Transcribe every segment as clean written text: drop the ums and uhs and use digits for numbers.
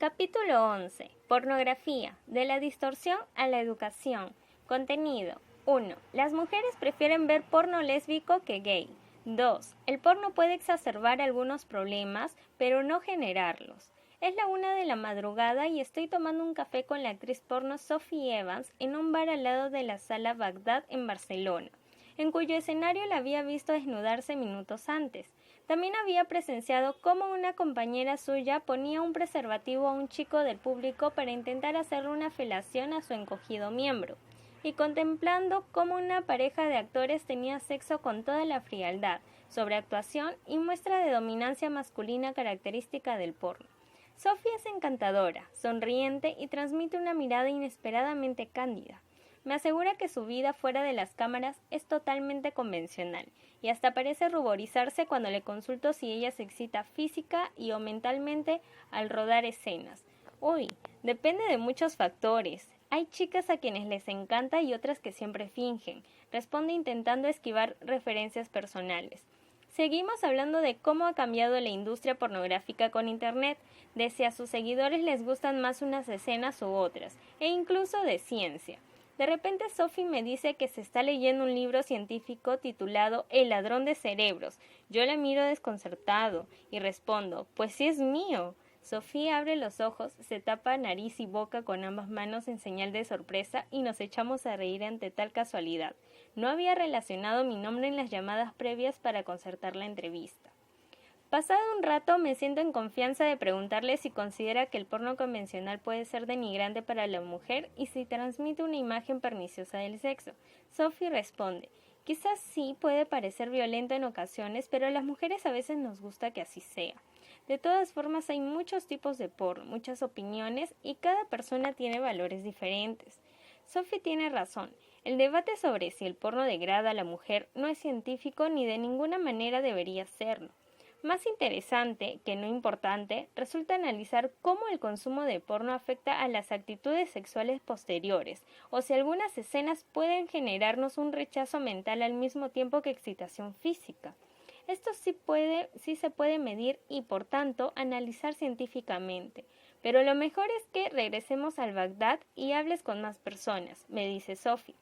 Capítulo 11. Pornografía. De la distorsión a la educación. Contenido. 1. Las mujeres prefieren ver porno lésbico que gay. 2. El porno puede exacerbar algunos problemas, pero no generarlos. Es la 1 de la madrugada y estoy tomando un café con la actriz porno Sophie Evans en un bar al lado de la Sala Bagdad en Barcelona, en cuyo escenario la había visto desnudarse minutos antes. También había presenciado cómo una compañera suya ponía un preservativo a un chico del público para intentar hacerle una felación a su encogido miembro, y contemplando cómo una pareja de actores tenía sexo con toda la frialdad, sobreactuación y muestra de dominancia masculina característica del porno. Sophie es encantadora, sonriente y transmite una mirada inesperadamente cándida. Me asegura que su vida fuera de las cámaras es totalmente convencional, y hasta parece ruborizarse cuando le consulto si ella se excita física y o mentalmente al rodar escenas. Uy, depende de muchos factores. Hay chicas a quienes les encanta y otras que siempre fingen, responde intentando esquivar referencias personales. Seguimos hablando de cómo ha cambiado la industria pornográfica con Internet, de si a sus seguidores les gustan más unas escenas u otras, e incluso de ciencia. De repente Sophie me dice que se está leyendo un libro científico titulado El ladrón de cerebros. Yo la miro desconcertado y respondo, pues sí es mío. Sophie abre los ojos, se tapa nariz y boca con ambas manos en señal de sorpresa y nos echamos a reír ante tal casualidad. No había relacionado mi nombre en las llamadas previas para concertar la entrevista. Pasado un rato me siento en confianza de preguntarle si considera que el porno convencional puede ser denigrante para la mujer y si transmite una imagen perniciosa del sexo. Sophie responde, quizás sí puede parecer violento en ocasiones, pero a las mujeres a veces nos gusta que así sea. De todas formas hay muchos tipos de porno, muchas opiniones y cada persona tiene valores diferentes. Sophie tiene razón. El debate sobre si el porno degrada a la mujer no es científico ni de ninguna manera debería serlo. Más interesante, que no importante, resulta analizar cómo el consumo de porno afecta a las actitudes sexuales posteriores, o si algunas escenas pueden generarnos un rechazo mental al mismo tiempo que excitación física. Esto sí se puede medir y, por tanto, analizar científicamente. Pero lo mejor es que regresemos al Bagdad y hables con más personas, me dice Sophie.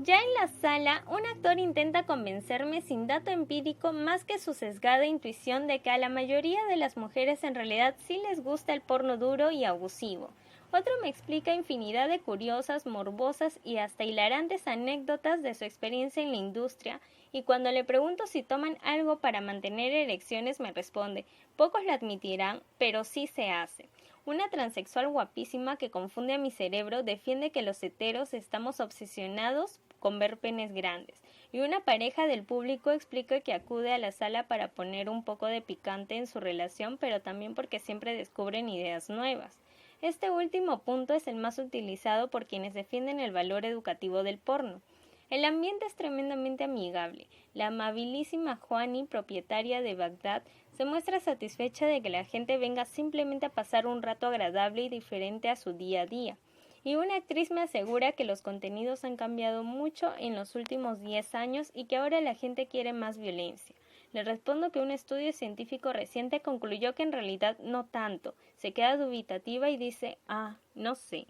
Ya en la sala, un actor intenta convencerme sin dato empírico más que su sesgada intuición de que a la mayoría de las mujeres en realidad sí les gusta el porno duro y abusivo. Otro me explica infinidad de curiosas, morbosas y hasta hilarantes anécdotas de su experiencia en la industria, y cuando le pregunto si toman algo para mantener erecciones me responde, pocos lo admitirán, pero sí se hace. Una transexual guapísima que confunde a mi cerebro defiende que los heteros estamos obsesionados con ver penes grandes, y una pareja del público explica que acude a la sala para poner un poco de picante en su relación, pero también porque siempre descubren ideas nuevas. Este último punto es el más utilizado por quienes defienden el valor educativo del porno. El ambiente es tremendamente amigable. La amabilísima Juani, propietaria de Bagdad, se muestra satisfecha de que la gente venga simplemente a pasar un rato agradable y diferente a su día a día. Y una actriz me asegura que los contenidos han cambiado mucho en los últimos 10 años y que ahora la gente quiere más violencia. Le respondo que un estudio científico reciente concluyó que en realidad no tanto. Se queda dubitativa y dice, no sé.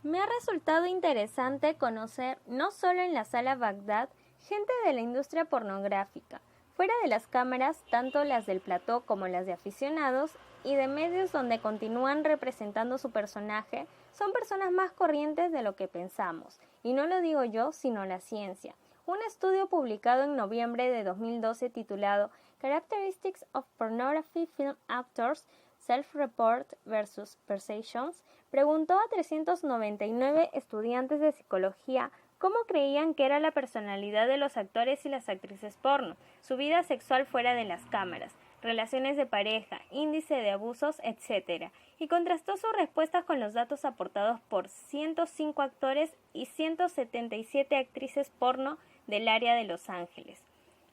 Me ha resultado interesante conocer, no solo en la Sala Bagdad, gente de la industria pornográfica, fuera de las cámaras, tanto las del plató como las de aficionados, y de medios donde continúan representando su personaje, son personas más corrientes de lo que pensamos, y no lo digo yo, sino la ciencia. Un estudio publicado en noviembre de 2012 titulado Characteristics of Pornography Film Actors, Self-Report versus Perceptions, preguntó a 399 estudiantes de psicología cómo creían que era la personalidad de los actores y las actrices porno, su vida sexual fuera de las cámaras, relaciones de pareja, índice de abusos, etc., y contrastó sus respuestas con los datos aportados por 105 actores y 177 actrices porno del área de Los Ángeles.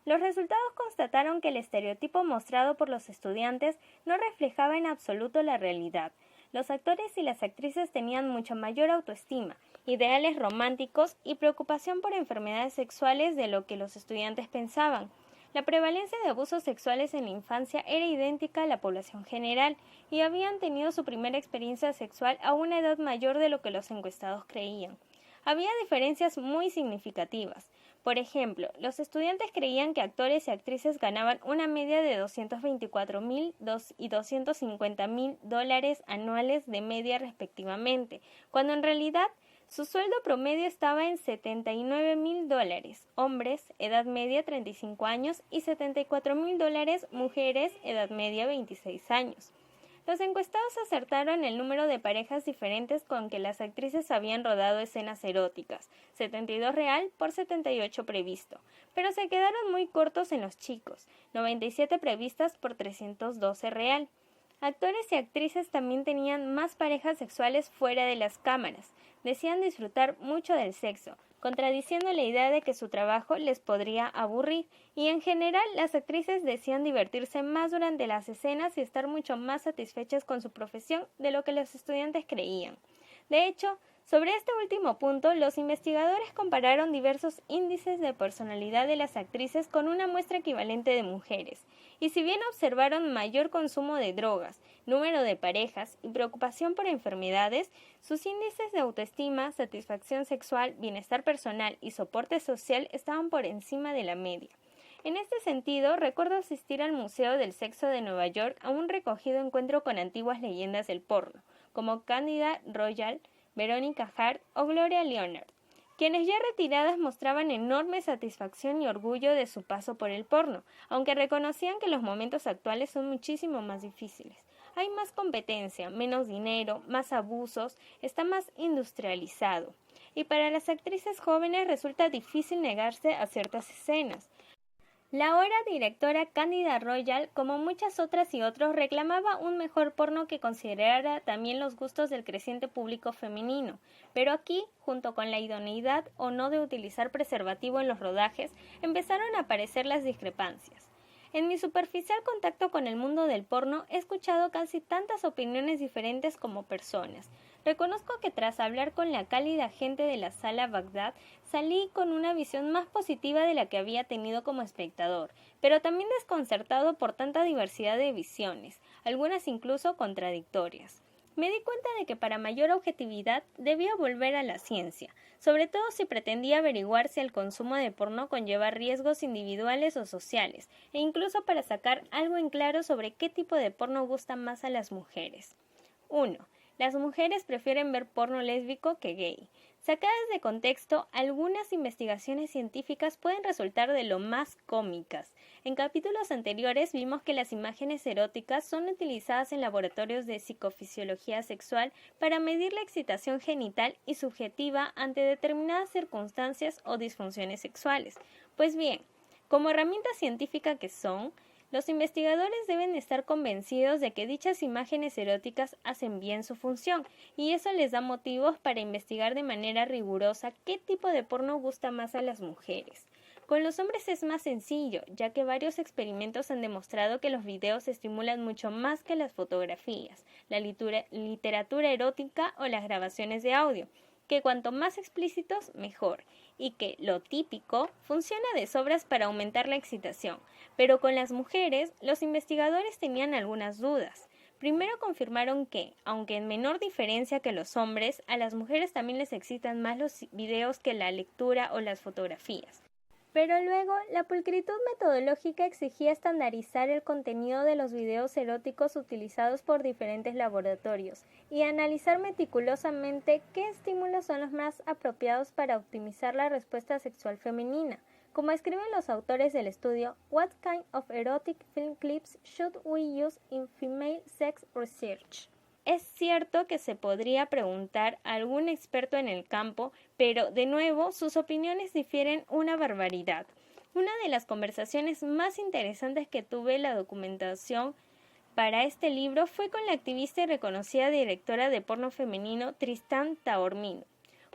Los resultados constataron que el estereotipo mostrado por los estudiantes no reflejaba en absoluto la realidad. Los actores y las actrices tenían mucha mayor autoestima, ideales románticos y preocupación por enfermedades sexuales de lo que los estudiantes pensaban. La prevalencia de abusos sexuales en la infancia era idéntica a la población general y habían tenido su primera experiencia sexual a una edad mayor de lo que los encuestados creían. Había diferencias muy significativas. Por ejemplo, los estudiantes creían que actores y actrices ganaban una media de $224,000 y $250,000 anuales de media respectivamente, cuando en realidad su sueldo promedio estaba en $79,000, hombres, edad media 35 años, y $74,000, mujeres, edad media 26 años. Los encuestados acertaron el número de parejas diferentes con que las actrices habían rodado escenas eróticas, 72 real por 78 previsto, pero se quedaron muy cortos en los chicos, 97 previstas por 312 real. Actores y actrices también tenían más parejas sexuales fuera de las cámaras, decían disfrutar mucho del sexo, contradiciendo la idea de que su trabajo les podría aburrir, y en general las actrices decían divertirse más durante las escenas y estar mucho más satisfechas con su profesión de lo que los estudiantes creían. De hecho, sobre este último punto, los investigadores compararon diversos índices de personalidad de las actrices con una muestra equivalente de mujeres, y si bien observaron mayor consumo de drogas, número de parejas y preocupación por enfermedades, sus índices de autoestima, satisfacción sexual, bienestar personal y soporte social estaban por encima de la media. En este sentido, recuerdo asistir al Museo del Sexo de Nueva York a un recogido encuentro con antiguas leyendas del porno, como Candida Royalle, Veronica Hart o Gloria Leonard, quienes ya retiradas mostraban enorme satisfacción y orgullo de su paso por el porno, aunque reconocían que los momentos actuales son muchísimo más difíciles. Hay más competencia, menos dinero, más abusos, está más industrializado. Y para las actrices jóvenes resulta difícil negarse a ciertas escenas. La ahora directora Candida Royalle, como muchas otras y otros, reclamaba un mejor porno que considerara también los gustos del creciente público femenino, pero aquí, junto con la idoneidad o no de utilizar preservativo en los rodajes, empezaron a aparecer las discrepancias. En mi superficial contacto con el mundo del porno he escuchado casi tantas opiniones diferentes como personas. Reconozco que tras hablar con la cálida gente de la sala Bagdad, salí con una visión más positiva de la que había tenido como espectador, pero también desconcertado por tanta diversidad de visiones, algunas incluso contradictorias. Me di cuenta de que para mayor objetividad debía volver a la ciencia, sobre todo si pretendía averiguar si el consumo de porno conlleva riesgos individuales o sociales, e incluso para sacar algo en claro sobre qué tipo de porno gusta más a las mujeres. 1. Las mujeres prefieren ver porno lésbico que gay. Sacadas de contexto, algunas investigaciones científicas pueden resultar de lo más cómicas. En capítulos anteriores vimos que las imágenes eróticas son utilizadas en laboratorios de psicofisiología sexual para medir la excitación genital y subjetiva ante determinadas circunstancias o disfunciones sexuales. Pues bien, como herramienta científica que son, los investigadores deben estar convencidos de que dichas imágenes eróticas hacen bien su función, y eso les da motivos para investigar de manera rigurosa qué tipo de porno gusta más a las mujeres. Con los hombres es más sencillo, ya que varios experimentos han demostrado que los videos estimulan mucho más que las fotografías, la literatura erótica o las grabaciones de audio, que cuanto más explícitos, mejor, y que, lo típico, funciona de sobras para aumentar la excitación. Pero con las mujeres, los investigadores tenían algunas dudas. Primero confirmaron que, aunque en menor diferencia que los hombres, a las mujeres también les excitan más los videos que la lectura o las fotografías. Pero luego, la pulcritud metodológica exigía estandarizar el contenido de los videos eróticos utilizados por diferentes laboratorios y analizar meticulosamente qué estímulos son los más apropiados para optimizar la respuesta sexual femenina. Como escriben los autores del estudio, What kind of erotic film clips should we use in female sex research? Es cierto que se podría preguntar a algún experto en el campo, pero, de nuevo, sus opiniones difieren una barbaridad. Una de las conversaciones más interesantes que tuve en la documentación para este libro fue con la activista y reconocida directora de porno femenino Tristan Taormino.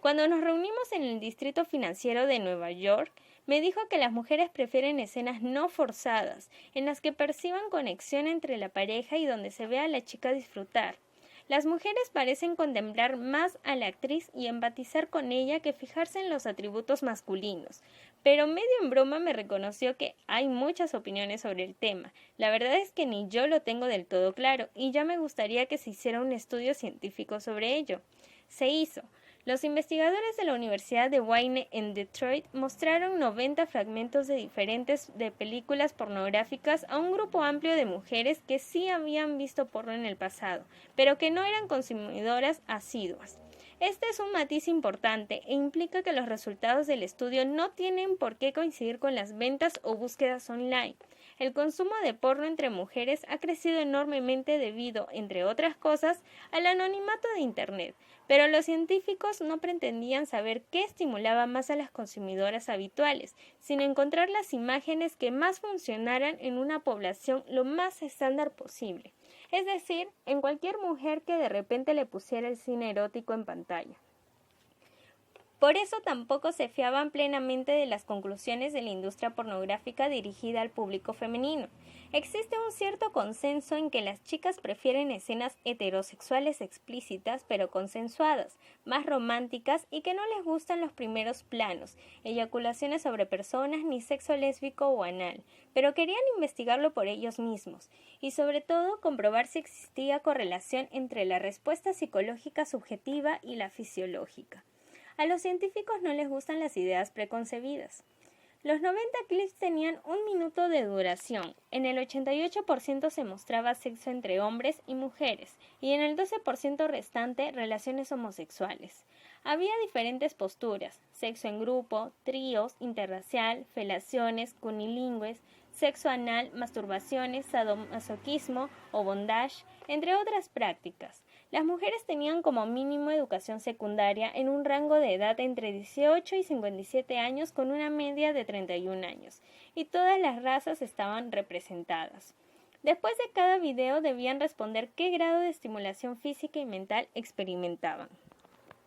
Cuando nos reunimos en el Distrito Financiero de Nueva York, me dijo que las mujeres prefieren escenas no forzadas, en las que perciban conexión entre la pareja y donde se vea a la chica disfrutar. Las mujeres parecen contemplar más a la actriz y empatizar con ella que fijarse en los atributos masculinos, pero medio en broma me reconoció que hay muchas opiniones sobre el tema. La verdad es que ni yo lo tengo del todo claro, y ya me gustaría que se hiciera un estudio científico sobre ello. Se hizo. Los investigadores de la Universidad de Wayne en Detroit mostraron 90 fragmentos de diferentes de películas pornográficas a un grupo amplio de mujeres que sí habían visto porno en el pasado, pero que no eran consumidoras asiduas. Este es un matiz importante e implica que los resultados del estudio no tienen por qué coincidir con las ventas o búsquedas online. El consumo de porno entre mujeres ha crecido enormemente debido, entre otras cosas, al anonimato de Internet, pero los científicos no pretendían saber qué estimulaba más a las consumidoras habituales, sino encontrar las imágenes que más funcionaran en una población lo más estándar posible. Es decir, en cualquier mujer que de repente le pusiera el cine erótico en pantalla. Por eso tampoco se fiaban plenamente de las conclusiones de la industria pornográfica dirigida al público femenino. Existe un cierto consenso en que las chicas prefieren escenas heterosexuales explícitas pero consensuadas, más románticas y que no les gustan los primeros planos, eyaculaciones sobre personas ni sexo lésbico o anal, pero querían investigarlo por ellos mismos y sobre todo comprobar si existía correlación entre la respuesta psicológica subjetiva y la fisiológica. A los científicos no les gustan las ideas preconcebidas. Los 90 clips tenían 1 minuto de duración. En el 88% se mostraba sexo entre hombres y mujeres, y en el 12% restante relaciones homosexuales. Había diferentes posturas: sexo en grupo, tríos, interracial, felaciones, cunilingües, sexo anal, masturbaciones, sadomasoquismo o bondage, entre otras prácticas. Las mujeres tenían como mínimo educación secundaria en un rango de edad entre 18 y 57 años con una media de 31 años, y todas las razas estaban representadas. Después de cada video debían responder qué grado de estimulación física y mental experimentaban.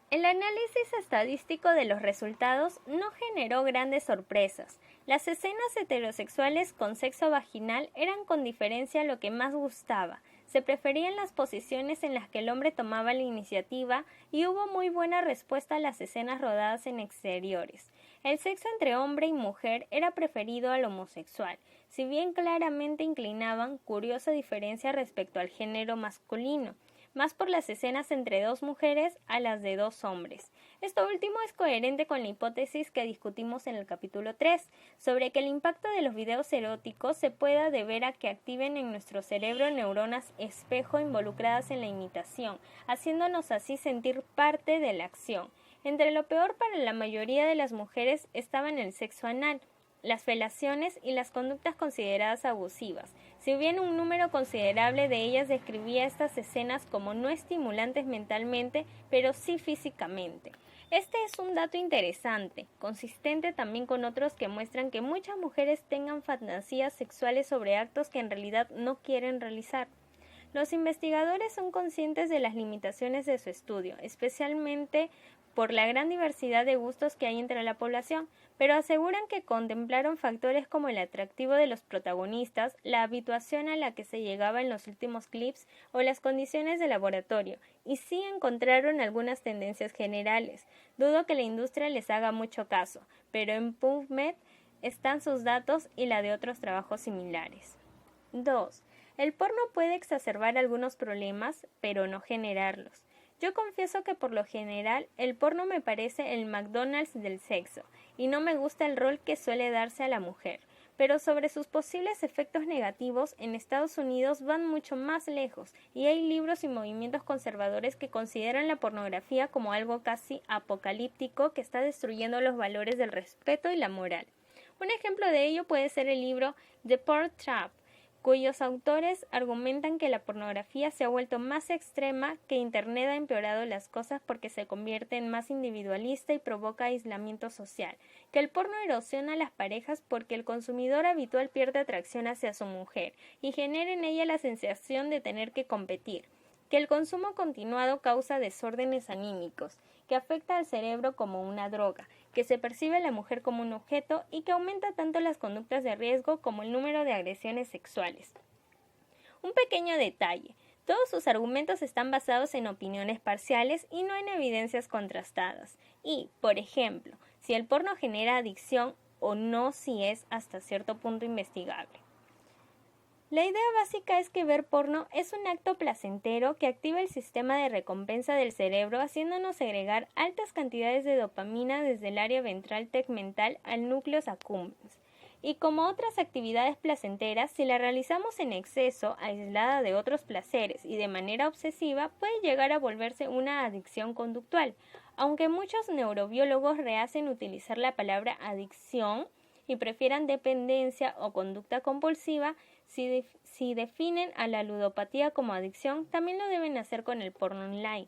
El análisis estadístico de los resultados no generó grandes sorpresas. Las escenas heterosexuales con sexo vaginal eran con diferencia lo que más gustaba. Se preferían las posiciones en las que el hombre tomaba la iniciativa y hubo muy buena respuesta a las escenas rodadas en exteriores. El sexo entre hombre y mujer era preferido al homosexual, si bien claramente inclinaban, curiosa diferencia respecto al género masculino, más por las escenas entre 2 mujeres a las de 2 hombres. Esto último es coherente con la hipótesis que discutimos en el capítulo 3, sobre que el impacto de los videos eróticos se pueda deber a que activen en nuestro cerebro neuronas espejo involucradas en la imitación, haciéndonos así sentir parte de la acción. Entre lo peor para la mayoría de las mujeres estaban el sexo anal, las felaciones y las conductas consideradas abusivas, si bien un número considerable de ellas describía estas escenas como no estimulantes mentalmente, pero sí físicamente. Este es un dato interesante, consistente también con otros que muestran que muchas mujeres tengan fantasías sexuales sobre actos que en realidad no quieren realizar. Los investigadores son conscientes de las limitaciones de su estudio, especialmente por la gran diversidad de gustos que hay entre la población, pero aseguran que contemplaron factores como el atractivo de los protagonistas, la habituación a la que se llegaba en los últimos clips o las condiciones de laboratorio, y sí encontraron algunas tendencias generales. Dudo que la industria les haga mucho caso, pero en PubMed están sus datos y la de otros trabajos similares. 2. El porno puede exacerbar algunos problemas, pero no generarlos. Yo confieso que por lo general el porno me parece el McDonald's del sexo, y no me gusta el rol que suele darse a la mujer, pero sobre sus posibles efectos negativos en Estados Unidos van mucho más lejos, y hay libros y movimientos conservadores que consideran la pornografía como algo casi apocalíptico que está destruyendo los valores del respeto y la moral. Un ejemplo de ello puede ser el libro The Porn Trap, cuyos autores argumentan que la pornografía se ha vuelto más extrema, que Internet ha empeorado las cosas porque se convierte en más individualista y provoca aislamiento social, que el porno erosiona a las parejas porque el consumidor habitual pierde atracción hacia su mujer y genera en ella la sensación de tener que competir, que el consumo continuado causa desórdenes anímicos, que afecta al cerebro como una droga, que se percibe a la mujer como un objeto y que aumenta tanto las conductas de riesgo como el número de agresiones sexuales. Un pequeño detalle: todos sus argumentos están basados en opiniones parciales y no en evidencias contrastadas. Y, por ejemplo, si el porno genera adicción o no si es hasta cierto punto investigable. La idea básica es que ver porno es un acto placentero que activa el sistema de recompensa del cerebro, haciéndonos segregar altas cantidades de dopamina desde el área ventral tegmental al núcleo accumbens. Y como otras actividades placenteras, si la realizamos en exceso, aislada de otros placeres y de manera obsesiva, puede llegar a volverse una adicción conductual. Aunque muchos neurobiólogos rehacen utilizar la palabra adicción y prefieran dependencia o conducta compulsiva, si definen a la ludopatía como adicción, también lo deben hacer con el porno online.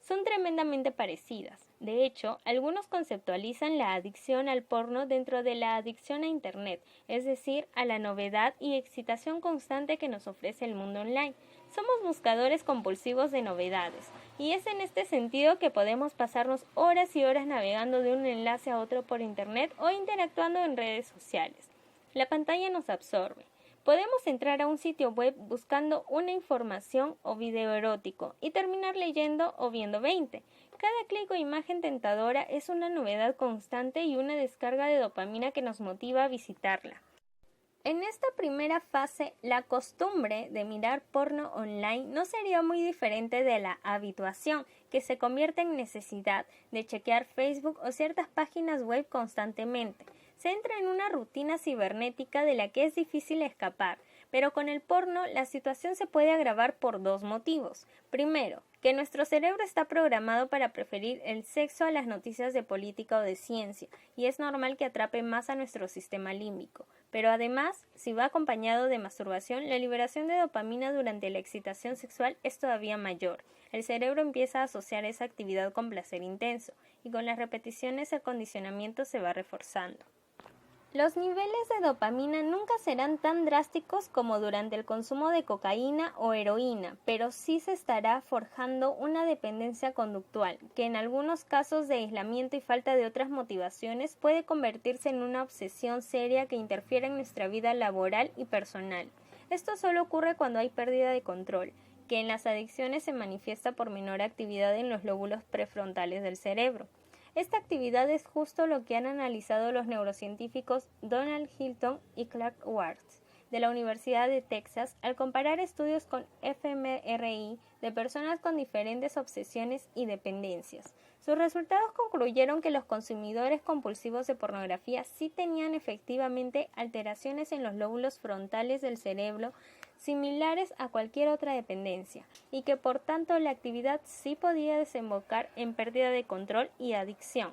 Son tremendamente parecidas. De hecho, algunos conceptualizan la adicción al porno dentro de la adicción a Internet, es decir, a la novedad y excitación constante que nos ofrece el mundo online. Somos buscadores compulsivos de novedades, y es en este sentido que podemos pasarnos horas y horas navegando de un enlace a otro por Internet o interactuando en redes sociales. La pantalla nos absorbe. Podemos entrar a un sitio web buscando una información o video erótico y terminar leyendo o viendo 20. Cada clic o imagen tentadora es una novedad constante y una descarga de dopamina que nos motiva a visitarla. En esta primera fase, la costumbre de mirar porno online no sería muy diferente de la habituación, que se convierte en necesidad de chequear Facebook o ciertas páginas web constantemente. Se entra en una rutina cibernética de la que es difícil escapar, pero con el porno la situación se puede agravar por dos motivos. Primero, que nuestro cerebro está programado para preferir el sexo a las noticias de política o de ciencia, y es normal que atrape más a nuestro sistema límbico. Pero además, si va acompañado de masturbación, la liberación de dopamina durante la excitación sexual es todavía mayor. El cerebro empieza a asociar esa actividad con placer intenso, y con las repeticiones el condicionamiento se va reforzando. Los niveles de dopamina nunca serán tan drásticos como durante el consumo de cocaína o heroína, pero sí se estará forjando una dependencia conductual, que en algunos casos de aislamiento y falta de otras motivaciones puede convertirse en una obsesión seria que interfiere en nuestra vida laboral y personal. Esto solo ocurre cuando hay pérdida de control, que en las adicciones se manifiesta por menor actividad en los lóbulos prefrontales del cerebro. Esta actividad es justo lo que han analizado los neurocientíficos Donald Hilton y Clark Warts de la Universidad de Texas al comparar estudios con fMRI de personas con diferentes obsesiones y dependencias. Sus resultados concluyeron que los consumidores compulsivos de pornografía sí tenían efectivamente alteraciones en los lóbulos frontales del cerebro similares a cualquier otra dependencia, y que por tanto la actividad sí podía desembocar en pérdida de control y adicción.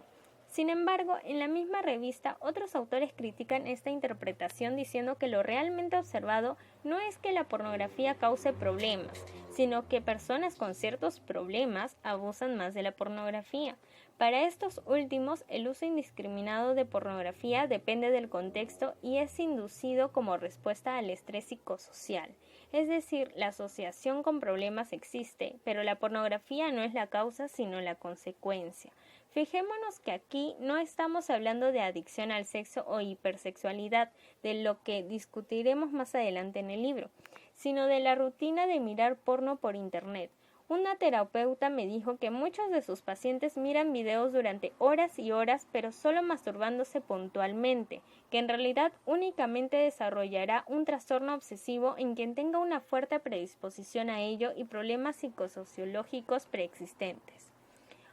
Sin embargo, en la misma revista, otros autores critican esta interpretación diciendo que lo realmente observado no es que la pornografía cause problemas, sino que personas con ciertos problemas abusan más de la pornografía. Para estos últimos, el uso indiscriminado de pornografía depende del contexto y es inducido como respuesta al estrés psicosocial. Es decir, la asociación con problemas existe, pero la pornografía no es la causa sino la consecuencia. Fijémonos que aquí no estamos hablando de adicción al sexo o hipersexualidad, de lo que discutiremos más adelante en el libro, sino de la rutina de mirar porno por internet. Una terapeuta me dijo que muchos de sus pacientes miran videos durante horas y horas, pero solo masturbándose puntualmente, que en realidad únicamente desarrollará un trastorno obsesivo en quien tenga una fuerte predisposición a ello y problemas psicosociológicos preexistentes.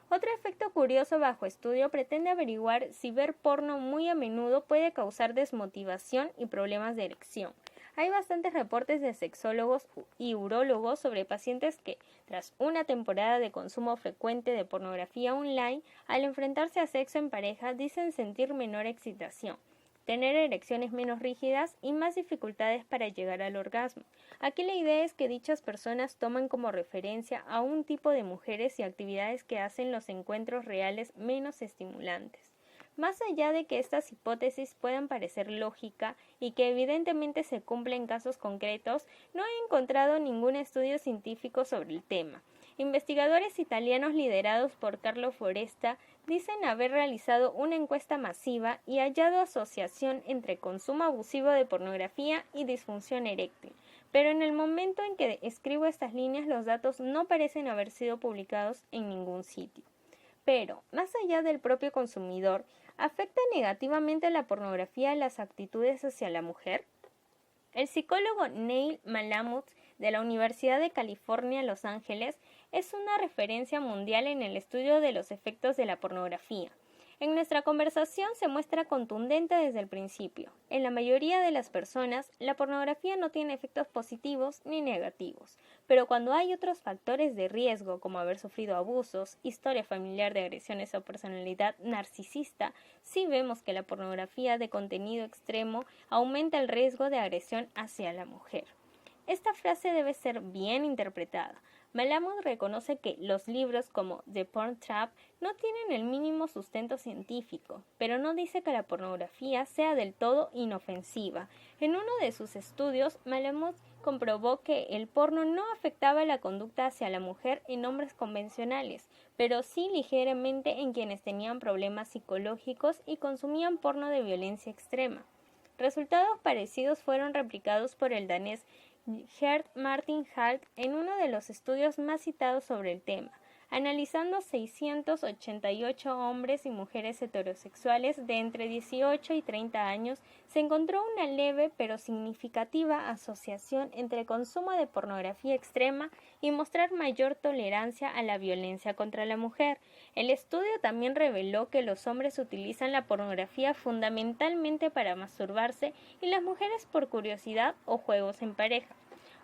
Otro efecto curioso bajo estudio pretende averiguar si ver porno muy a menudo puede causar desmotivación y problemas de erección. Hay bastantes reportes de sexólogos y urólogos sobre pacientes que, tras una temporada de consumo frecuente de pornografía online, al enfrentarse a sexo en pareja dicen sentir menor excitación, tener erecciones menos rígidas y más dificultades para llegar al orgasmo. Aquí la idea es que dichas personas toman como referencia a un tipo de mujeres y actividades que hacen los encuentros reales menos estimulantes. Más allá de que estas hipótesis puedan parecer lógica y que evidentemente se cumplen en casos concretos, no he encontrado ningún estudio científico sobre el tema. Investigadores italianos liderados por Carlo Foresta dicen haber realizado una encuesta masiva y hallado asociación entre consumo abusivo de pornografía y disfunción eréctil. Pero en el momento en que escribo estas líneas los datos no parecen haber sido publicados en ningún sitio. Pero, más allá del propio consumidor, ¿Afecta negativamente la pornografía a las actitudes hacia la mujer? El psicólogo Neil Malamud de la Universidad de California, Los Ángeles, es una referencia mundial en el estudio de los efectos de la pornografía. En nuestra conversación se muestra contundente desde el principio. En la mayoría de las personas, la pornografía no tiene efectos positivos ni negativos, pero cuando hay otros factores de riesgo, como haber sufrido abusos, historia familiar de agresiones o personalidad narcisista, sí vemos que la pornografía de contenido extremo aumenta el riesgo de agresión hacia la mujer. Esta frase debe ser bien interpretada. Malamud reconoce que los libros como The Porn Trap no tienen el mínimo sustento científico, pero no dice que la pornografía sea del todo inofensiva. En uno de sus estudios, Malamud comprobó que el porno no afectaba la conducta hacia la mujer en hombres convencionales, pero sí ligeramente en quienes tenían problemas psicológicos y consumían porno de violencia extrema. Resultados parecidos fueron replicados por el danés Gerd Martin Hall en uno de los estudios más citados sobre el tema. Analizando 688 hombres y mujeres heterosexuales de entre 18 y 30 años, se encontró una leve pero significativa asociación entre consumo de pornografía extrema y mostrar mayor tolerancia a la violencia contra la mujer. El estudio también reveló que los hombres utilizan la pornografía fundamentalmente para masturbarse y las mujeres por curiosidad o juegos en pareja.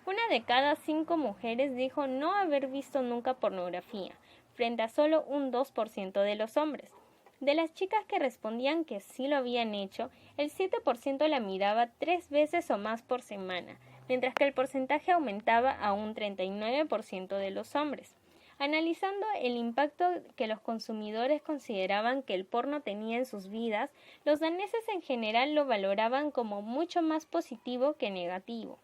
Una de cada 5 mujeres dijo no haber visto nunca pornografía, frente a solo un 2% de los hombres. De las chicas que respondían que sí lo habían hecho, el 7% la miraba 3 veces o más por semana, mientras que el porcentaje aumentaba a un 39% de los hombres. Analizando el impacto que los consumidores consideraban que el porno tenía en sus vidas, los daneses en general lo valoraban como mucho más positivo que negativo.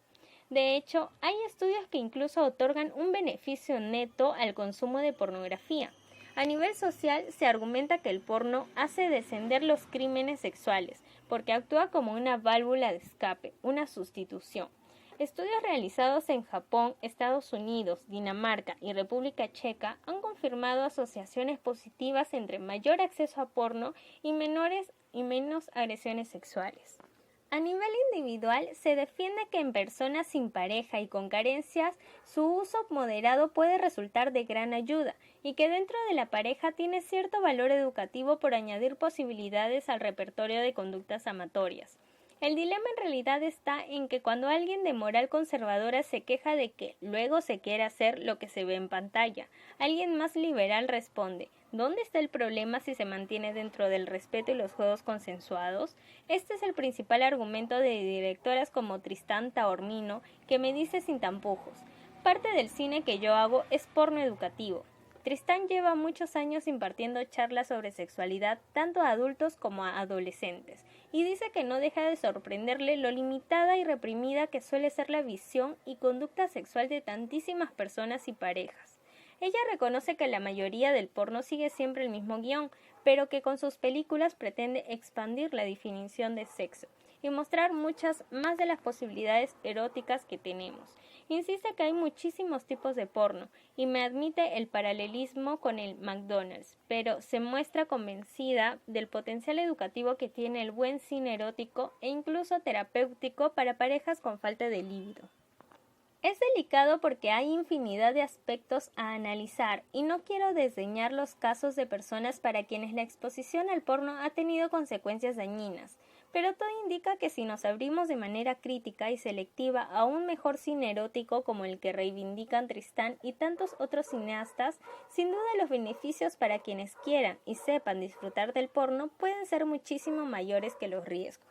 De hecho, hay estudios que incluso otorgan un beneficio neto al consumo de pornografía. A nivel social, se argumenta que el porno hace descender los crímenes sexuales, porque actúa como una válvula de escape, una sustitución. Estudios realizados en Japón, Estados Unidos, Dinamarca y República Checa han confirmado asociaciones positivas entre mayor acceso a porno y menos agresiones sexuales. A nivel individual, se defiende que en personas sin pareja y con carencias, su uso moderado puede resultar de gran ayuda y que dentro de la pareja tiene cierto valor educativo por añadir posibilidades al repertorio de conductas amatorias. El dilema en realidad está en que cuando alguien de moral conservadora se queja de que luego se quiere hacer lo que se ve en pantalla, alguien más liberal responde: ¿dónde está el problema si se mantiene dentro del respeto y los juegos consensuados? Este es el principal argumento de directoras como Tristán Taormino, que me dice sin tampujos: parte del cine que yo hago es porno educativo. Tristán lleva muchos años impartiendo charlas sobre sexualidad tanto a adultos como a adolescentes, y dice que no deja de sorprenderle lo limitada y reprimida que suele ser la visión y conducta sexual de tantísimas personas y parejas. Ella reconoce que la mayoría del porno sigue siempre el mismo guión, pero que con sus películas pretende expandir la definición de sexo y mostrar muchas más de las posibilidades eróticas que tenemos. Insiste que hay muchísimos tipos de porno y me admite el paralelismo con el McDonald's, pero se muestra convencida del potencial educativo que tiene el buen cine erótico e incluso terapéutico para parejas con falta de libido. Es delicado porque hay infinidad de aspectos a analizar y no quiero desdeñar los casos de personas para quienes la exposición al porno ha tenido consecuencias dañinas, pero todo indica que si nos abrimos de manera crítica y selectiva a un mejor cine erótico como el que reivindican Tristán y tantos otros cineastas, sin duda los beneficios para quienes quieran y sepan disfrutar del porno pueden ser muchísimo mayores que los riesgos.